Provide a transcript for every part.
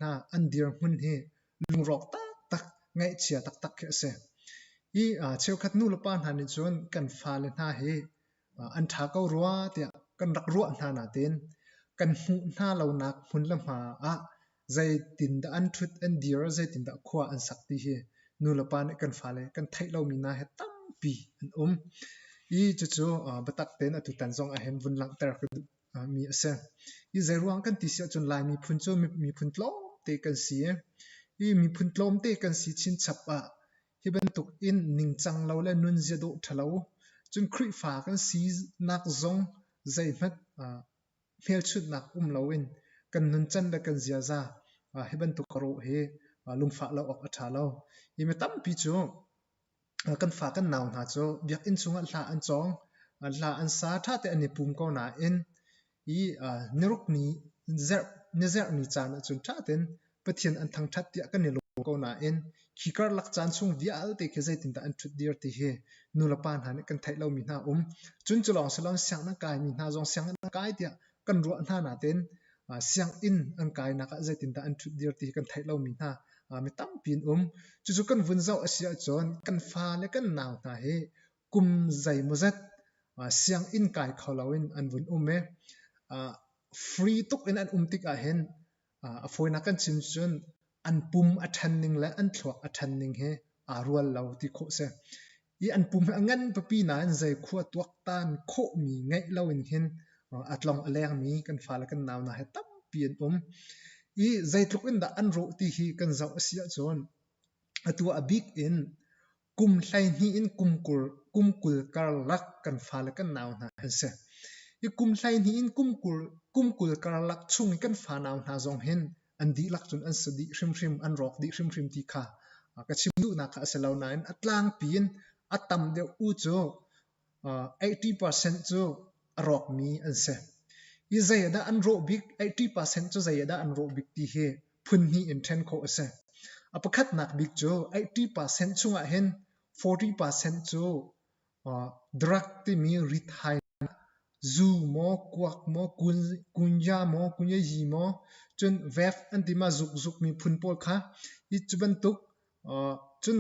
na an dir mun hi lungrok tak ngai chia tak ke se i cheu khat nu la pan han chuan kan fa le na he an tha ko ruwa tia kan rak ruwa na na ten kan hu na lo nak hun la ma a zai tin da an thut an dir zai tin da khwa an sak ti he nu la pan kan fa le kan thai lo mi na he tam pi an i chu batak ten atu tan zong a hen vun lang ter mi ase i zai ruang kan ti sia chun lai mi phun chu mi phun tlo te kan si i mi phun tlom te kan si chin chap a hi ban tuk in ning chang lo le nun zia do thalo chun khri fa kan si nak zong zai mat mel chut nak lo in kan nun chan da kan zia za hi ban tuk ro he lung fa lo ok atha lo i me tam pi chu kan fa kan naw na chu biak in chunga hla an chong hla an sa tha te ani pum ko na in i niruk ni zer ni chan chun tha ten pathian an thang that tia kan ni lo ko na in khikar lak chan chung vial te ke zai tin da an thut dir ti he nu la pan han kan thai lo mi na chun chulong salong siang na kai mi na jong siang na kai tia kan ro na na ten siang in an kai na ka zai tin da an thut dir ti kan thai lo mi na mi tam pin chu kan vun zau asia chon kan fa le kan naw na he kum zai muzat siang in kai kholawin an vun me free tuk in an tik a hen a foina kan chin chun an pum athanning la an thwa athanning he rual lo ti kho se i an pum angan papi na an zai khuwa tuak tan kho mi ngai lo in hin atlong aleng mi kan fa la kan naw na he tam pian i zai tluk in da an ro ti hi kan zau asia chon atua a big in kum hlai ni in kumkul kar lak kan fa la kan naw na han se i kum hlai ni in kumkul kar lak chung kan fa naw na zong hen an di lak chun an sadi hrim an rok di hrim ti kha ka chim du na kha selo na in atlang pin atam de u cho 80% cho rok mi an se i zayada an ro big 80% cho zayada an ro big ti he phun ni in then kho ase apakhat nak big cho 80% chunga hen 40% cho drug ti mi rit hai zu mo kwak mo kunya yi mo chun vef antima zuk mi phun pol kha i chuban tuk chun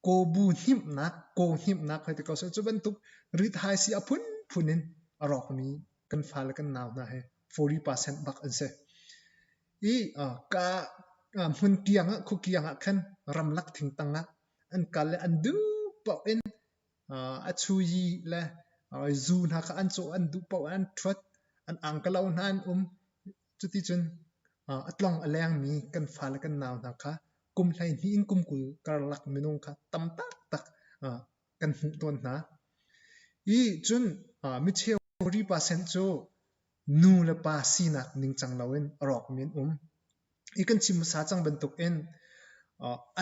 kobu him nak hai te ko so chuban tuk rit hai si apun phunin arok mi kan fal kan naw na he 40% bak an se i ka mun tiang khu kiang khan ramlak thing tanga an kal an du pau in a chu yi la zu na ka an cho an du pau an thwat an angkalaw nan chuti chun atlong aleng mi kan fal kan naw na kha kum hlai ni in kum kul kar lak minung kha tam tak kan hu ton na i chun mi cheu 40% cho nu la pa sinak ning chang lawin rok min ikan chim sa chang bentuk en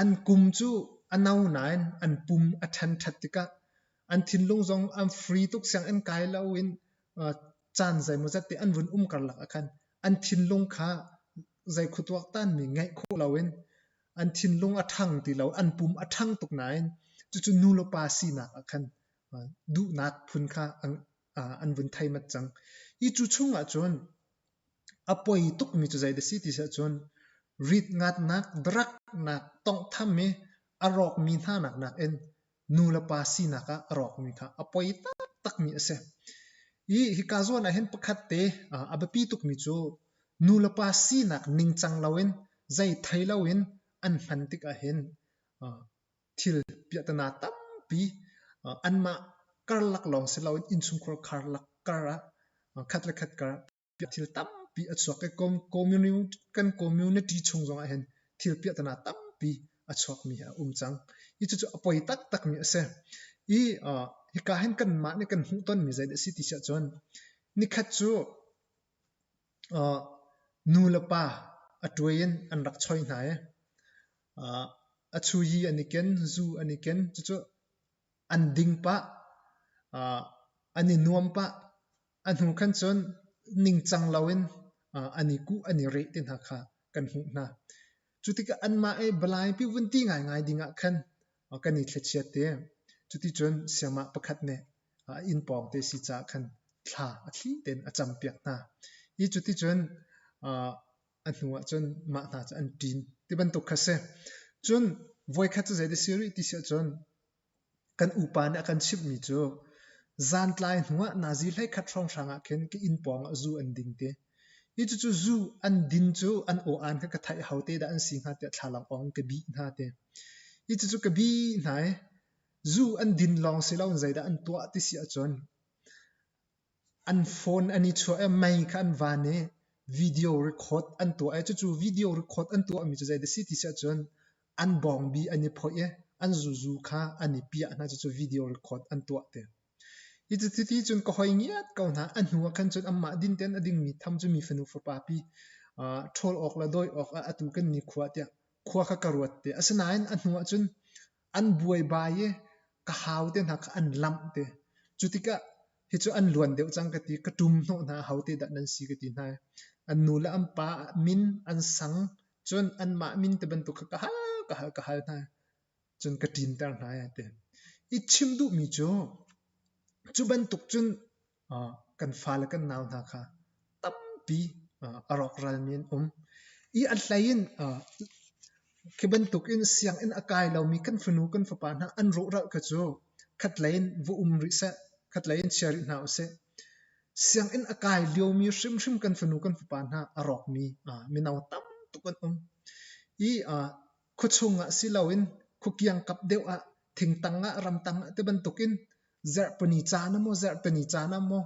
an kum chu anau nain an pum athan thatika an thinlung zong an free tuk sang an kai lawin chan zai mo zati an vun kar lak akhan an thinlung kha zai khutwak tan mi ngai kho lawin an thinlung athang ti law an pum athang tuk nain chu nu lo pa sinak akhan du nak phun kha an vun thai mat chang i chu chunga chon apoi tuk mi chu zai de si ti sa chon rit ngat nak drak nak tong tham me arok mi tha nak en nu la pa si naka arok mi kha apoi tak mi ase i hikazon a hen pakhat te abapi tuk mi chu nu la pa si nak ning chang lawin zai thai lawin an han tik a hen thil piatana tam pi anma karlak long se lawin in chung khor kharlak kara khatla khat kara thil tam pi achok ke community chung zong a hen thil piatana tam pi achok mi ha chang i chu apoi tak mi ase i hi ka hen kan ma ne kan hu ton mi zai de city cha chon ni khat chu nu la pa atwain an rak choi na a chu yi aniken zu aniken chu an ding pa ani nuam pa an hu khan chon ning chang lawin ani ku ani re tin ha kha kan hu na chutika anma e balai pi vunti ngai dinga khan kani thlechiat te chuti chon siama pakhat ne in pong te si cha khan thla athli ten acham piak na i chuti chon an nuwa chun ma na cha an tin ti ban tuk khase chun voi kha chu zai de siri ti sia chun kan upan kan chip mi chu zan tlai nuwa na zi lai khat rong ranga khen ki in pong zu an ding te i chu zu an din chu an o an ka thai haute da an sing ha te thlalang ong ke bi na te i chu ka bi nai zu an din long se lawn zai da an tua ti sia chon an phone ani chu a mai khan vane video record an tua ai chu video record an tua mi chu zai da si ti sia chon an bong bi ani phoi e an zu kha ani pia na chu video record an tua te i chu ti chun ko hoi ngiat ko na an huwa khan chun amma din ten ading mi tham chu mi fanu for pa pi thol ok la doi ok atu kan ni khwa te khwa kha karuat te asanain an huwa chun an buai ba ye ka haw te na ka an lam te chutika hi chu an luan deuh chang ka ti ka tum no na haute da nan si ka ti na an nu la am pa min an sang chun an ma min te ban tu ka ha na chun ka tin tar na ya te i chim du mi chu ban tuk chun kan fa la kan naw na kha tam pi arok ral min i an hlain ke ban tuk in siang in akai lo mi kan funu kan fa pa na an ro ra ka chu khat lain vu ri sa khat lain shari na se siang in akai lio mi shim kan fanu kan fa pa na arok mi mi naw tam tu kan i khuchunga silawin khukiang kap deu a thing tanga ram tanga te ban tukin zar pani chana mo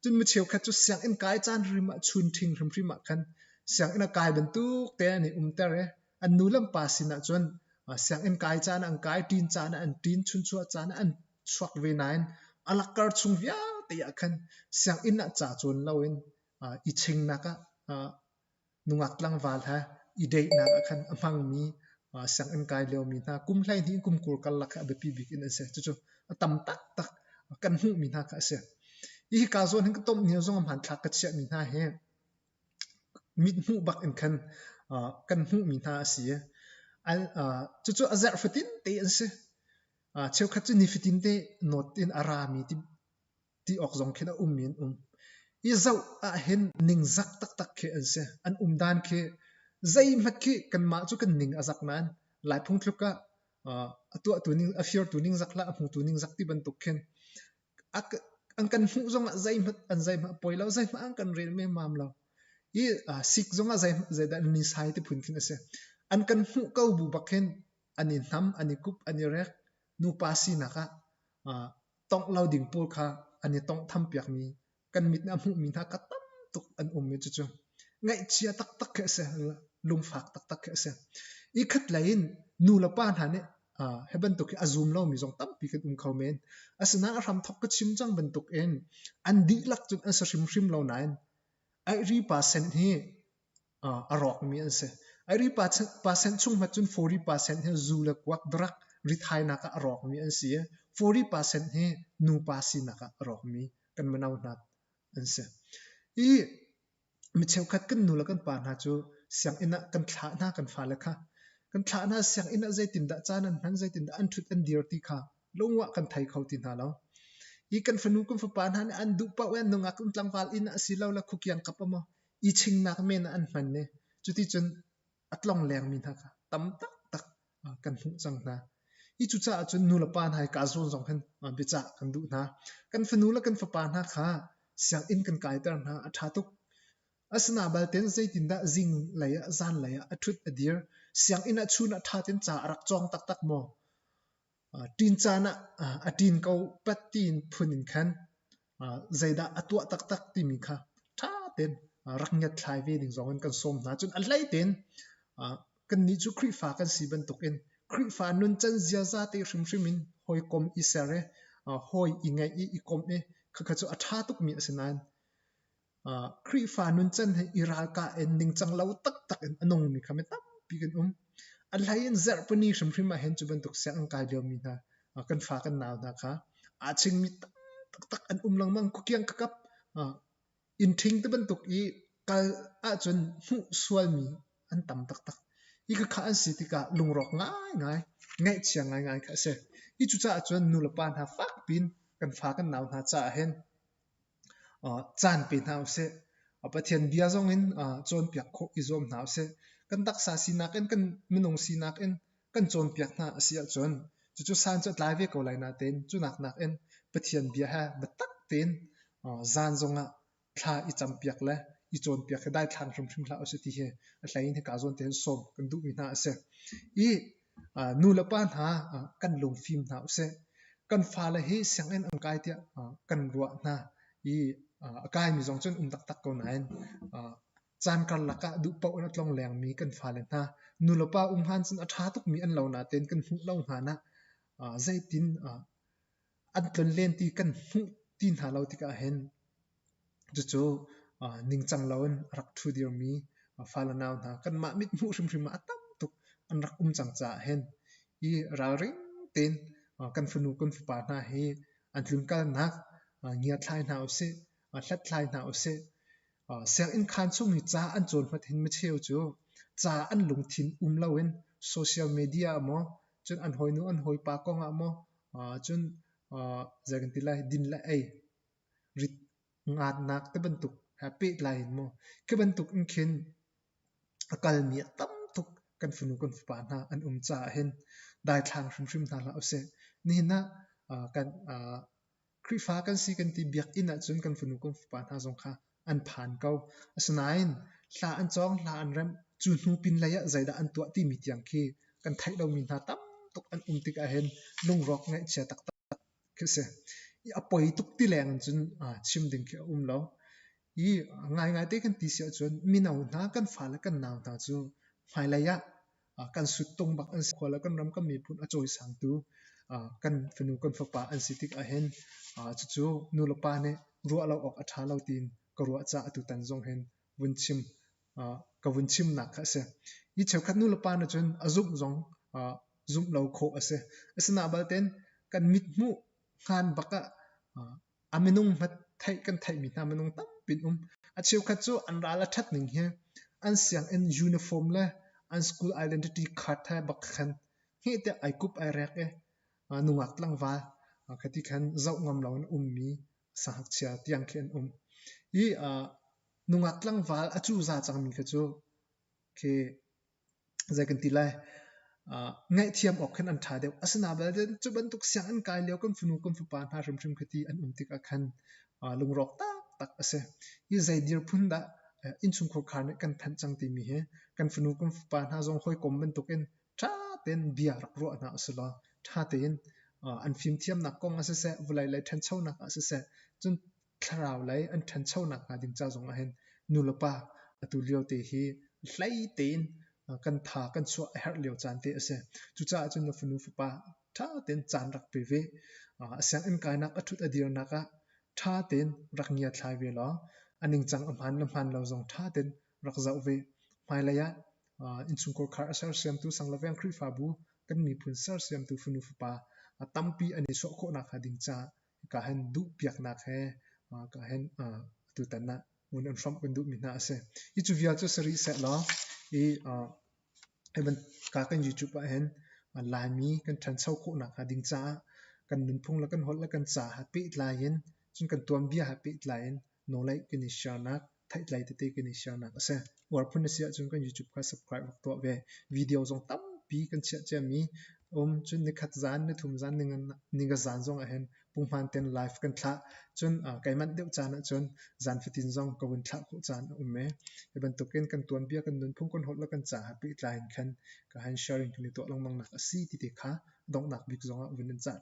chun mi cheu khat chu siang in kai chan rima chun thing rima khan siang in a kai ban tu te ani tare an nulam pasina chun siang in kai chana ang kai tin chana an tin chun chu chana an chwak ve nain alakar chung via te ya khan siang in na cha chun lawin i ching na ka nungak lang wal ha i dei na khan amang mi siang in kai leo mi na kum hlai ni kum kur kal lakha be pi bik in se chu tam tak kan hu mi na ka se i ka zon hin tom ni zong am han thak ka che mi na he mit hu bak in khan kan hu mi na si al chu azar fatin te an se cheu khat chu ni fitin te not in arami ti ok zong khena min i zau a hen ning zak tak khe an se an dan khe zai mat khe kan ma chu kan ning azak nan lai phung thluka atua tuning affair tuning zakla amu tuning zakti ban tuk khen ang kan hu zong zai mat an zai ma poilo zai ma ang kan rel me mam lo i sik zonga zai da ni sai te phun khin ase an kan hu kau bu bakhen ani nam ani kup ani rek nu pasi naka tong lau ding pul kha ani tong tham piak mi kan mit na mu mi na ka tam tuk an mi chu ngai chia tak ke se lung fak tak ke se i khat lain nu la pan ha ne heban tuk azum lo mi zong tam pi kan khamen asna ram thok ka chim chang ban tuk en an di lak chun an sa shim lo nain ai ri percent hi arok mi an se ai ri percent chung ma chun 40% he zu la kwak drak ri thai na ka arok mi an si 40% he nu pasi na ka arok mi kan manaw na an se i mi cheu khat kan nu la kan pa na chu siang ina kan thla na kan fa la kha kan thla na siang ina zai tin da chan an han zai tin da an thut an dir ti kha longwa kan thai khau tin ha lo i kan fanu kan fa pa na an du pa wen nu nga kan tlang wal ina silaw la khukiang kap mo i ching nak men an man ne chuti chun atlong leng min ha kha tam tak kan hu chang na i chu cha chun nu la pan hai ka zon zong khan bi cha kan du na kan fanu la kan fa pa na kha siang in kan kai tar na atha tuk asna bal ten zai tin da zing laya zan laya athut adir siang in a chuna tha ten cha arak chong tak mo tin cha na atin kau patin phunin khan zaida atwa tak ti mi kha tha ten raknyat thlai ve ding zong kan som na chun alai ten kan ni chu khri fa kan si ban tuk en khri fa nun chan zia za te shrim in hoi kom isare hoi ingai i kom e kha chu atha tuk mi asinan khri fa nun chan he iral ka en ning chang lau tak en anong mi khame tam pi kan alhain zar pani shrim ma hen chu ban tuk sang kai leo mi na kan fa kan naw na kha a ching mi tak an lang mang kukiang kakap in thing te ban tuk i kal a chun hu sual mi an tam tak i ka kha an si ti ka lungrok ngai chiang ngai kha se i chu cha chun nu la pan ha fak pin kan fa kan naw na cha hen chan pe naw se pathian bia zong in chon piak kho izom na se kan tak sa sinak en kan minong sinak en kan chon piak na asia chon chu san chat lai ve ko lai na ten chu nak en pathian bia ha batak ten zan zonga thla I cham piak le I chon piak dai thang shum shum thla ase ti he a hlai in ka zon ten som kan du mi na ase I nu la pan ha kan lung phim na ase kan fa la hi sang en angkai tia kan ruwa na I akai mi zong chen tak tak ko nain chan kan laka du pau na tlong leng mi kan fa le na nu la pa han chen a tha tuk mi an lo na ten kan hu lo ha na zai tin an tlon len ti kan hu tin ha lo ti ka hen chu ning chang lawan rak thu dir mi fa la naw na kan ma mit mu shim shim atam tuk an rak chang cha hen I ra ring ten kan funu kan fa na he an tlung kal nak ngia thlai na ose hlat thlai na ose siang in khan chung ni cha an chon phat hin me cheu chu cha an lung thin lawin social media mo chun an hoi nu an hoi pa ko nga mo chun zagan tilai din la ai rit ngat nak te bentuk happy lai mo ke bentuk in khin akal mi tam tuk kan funu kan fa na an cha hen dai thang shim shim na la ose ni na kan kri fa kan si kan ti biak in a chun kan funu kan fa na zong kha an phan kau asnain hla an chong hla an rem chu nu pin la ya zaida an tua ti mi tiang khi kan thai lo min ha tam tuk an tik a hen lung rok ngai che tak tak ke se I apoi tuk ti leng chun chim ding ke lo I ngai te kan ti sia chun mi nau na kan fa la kan naw ta chu mai la ya kan su tong bak an khwala kan ram ka mi phun a choi sang tu kan fenu kan fa pa an sitik a hen chu nu lo pa ne ruwa lo ok a tha lo tin ka ruwa cha atu tan zong hen wun chim ka wun chim na kha se I cheu khat nu lo pa na chun azum zong zum lo kho ase asna bal ten kan mit mu khan baka aminung mat thai kan thai mi na manung tam pin a cheu khat chu an ra la that ning he an siang en uniform le an school identity card tha bak khan he te ai kup ai rek e nungak lang wa khati khan zau ngam lawn mi sahak chia tiang khen I nungak lang wal achu za chang mi kha chu ke zakan tilai ngai thiam ok khan an tha deu asna ba den chu ban tuk siang an kai leo kan funu kan fu pa na rim rim khati an tik a khan lung rok tak tak ase I zai dir phun da in chung kho khan kan than chang ti mi he kan funu kan fu pa na zong khoi kom ban tukin tha ten bia rak ro na asla tha ten an phim thiam na kong ase se vulai lai than chau na ase se chun tharau lai an than chau na ka ding cha zong a hen nulapa atu leo te hi hlai ten kan tha kan chu her leo chan te ase chu cha chun na funu fu pa tha ten chan rak pe ve asyang in kai nak athut adir na ka tha ten rak nia thlai ve lo aning chang amhan lam lo zong tha ten rak zau ve mai la ya in chung ko khar asar siam tu sang laveng khri fa bu kan mi phun sar siam tu funu fu pa tampi ani so kho na kha ding cha ka hen du piak na khe ka hen tu tan na mun an from kan du mi na ase I chu via chu sari set lo I even ka kan youtube a hen lai mi kan than chau kho na kha ding cha kan nun phung la kan hol la kan cha happy lai yin chun kan tuam bia happy lai yin no lai kan share na thai lai te kan share na ase war phun sia chun kan youtube ka subscribe to ve video jong tam pi kan che mi chun ni khat zan ni thum zan ninga zan zong a hen pung man ten live kan thla chun kai man deu chan chun zan fitin zong ko win thla ko chan me even token kan tuan bia kan nun phung kon hol la kan cha happy line khan ka han sharing ni to long mang na si ti te kha dong nak big zong a win cha